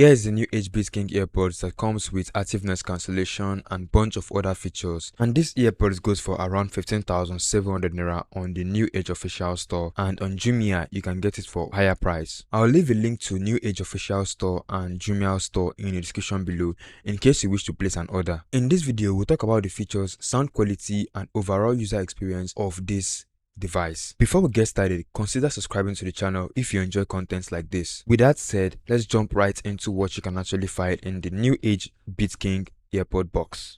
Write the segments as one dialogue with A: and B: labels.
A: Here is the new Age Beat King Earbuds that comes with active noise cancellation and bunch of other features. And this earbuds goes for around 15,700 Naira on the New Age official store, and on Jumia you can get it for higher price. I'll leave a link to New Age official store and Jumia store in the description below in case you wish to place an order. In this video we'll talk about the features, sound quality and overall user experience of this device. Before we get started, consider subscribing to the channel if you enjoy contents like this. With that said, let's jump right into what you can actually find in the new Age Beat King earbud box.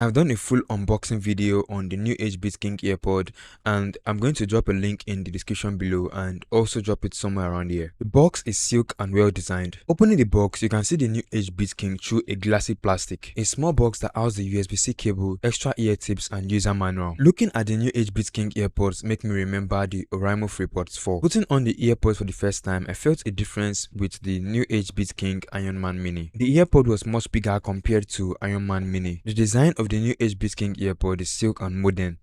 A: I've done a full unboxing video on the new Age Beat King earbud, and I'm going to drop a link in the description below and also drop it somewhere around here. The box is silk and well designed. Opening the box, you can see the new Age Beat King through a glassy plastic. A small box that houses the USB-C cable, extra ear tips and user manual. Looking at the new Age Beat King earbuds make me remember the Oraimo FreePods 4. Putting on the earbuds for the first time, I felt a difference with the new Age Beat King Iron Man Mini. The earbud was much bigger compared to Iron Man Mini. The design of the new Age Beat King earbud is silk and modern.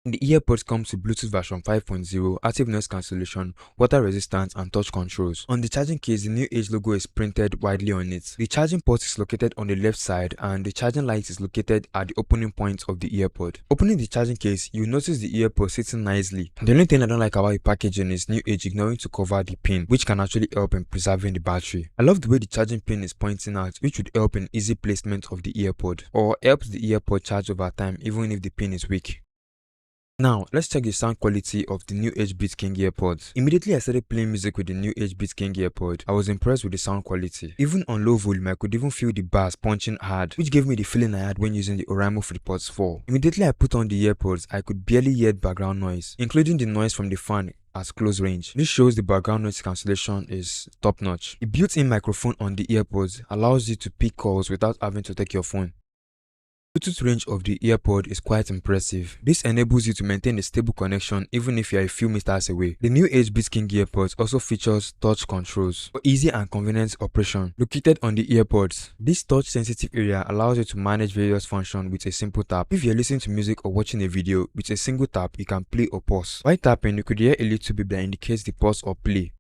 A: The earbuds comes with Bluetooth version 5.0, active noise cancellation, water resistance and touch controls. On the charging case, the new Age logo is printed widely on it. The charging port is located on the left side and the charging light is located at the opening point of the earbud. Opening the charging case, you notice the earbud sitting nicely. The only thing I don't like about the packaging is new Age ignoring to cover the pin, which can actually help in preserving the battery. I love the way the charging pin is pointing out, which would help in easy placement of the earbud, or helps the earbud charge over time even if the pin is weak. Now, let's check the sound quality of the new Age Beat King earbuds. Immediately I started playing music with the new Age Beat King earbud, I was impressed with the sound quality. Even on low volume, I could even feel the bass punching hard, which gave me the feeling I had when using the Oraimo FreePods 4. Immediately I put on the earbuds, I could barely hear background noise, including the noise from the fan at close range. This shows the background noise cancellation is top notch. The built-in microphone on the earbuds allows you to pick calls without having to take your phone. The Bluetooth range of the earbud is quite impressive. This enables you to maintain a stable connection even if you are a few meters away. The new Age Beat King earbuds also features touch controls for easy and convenient operation. Located on the earbuds, this touch sensitive area allows you to manage various functions with a simple tap. If you're listening to music or watching a video, with a single tap you can play or pause. While tapping, you could hear a little beep that indicates the pause or play.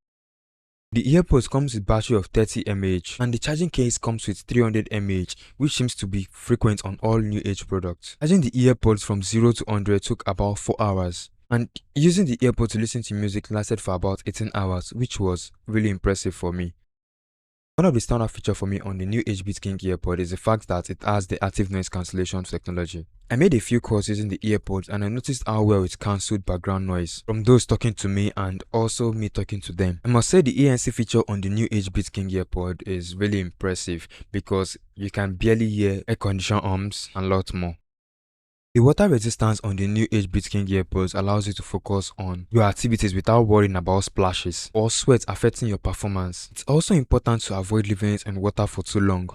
A: The earbuds comes with battery of 30 mAh and the charging case comes with 300 mAh, which seems to be frequent on all new Age products. Charging the earbuds from 0 to 100 took about 4 hours, and using the earbuds to listen to music lasted for about 18 hours, which was really impressive for me. One of the standout features for me on the new Age Beat King earbud is the fact that it has the active noise cancellation technology. I made a few calls using the earbuds and I noticed how well it cancelled background noise from those talking to me and also me talking to them. I must say the ANC feature on the new Age Beat King earbud is really impressive because you can barely hear air condition hums and lots more. The water resistance on the new Age Beat King earbuds allows you to focus on your activities without worrying about splashes or sweat affecting your performance. It's also important to avoid leaving it in water for too long.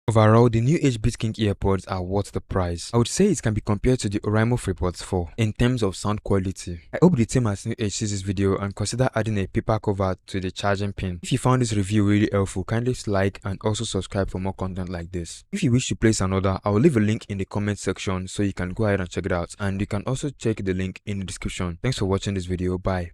A: Overall, the new Age Beat King earbuds are worth the price. I would say it can be compared to the Oraimo FreePods 4 in terms of sound quality. I hope the team at New Age sees this video and consider adding a paper cover to the charging pin. If you found this review really helpful, kindly like and also subscribe for more content like this. If you wish to place an order, I will leave a link in the comment section so you can go ahead and check it out, and you can also check the link in the description. Thanks for watching this video. Bye.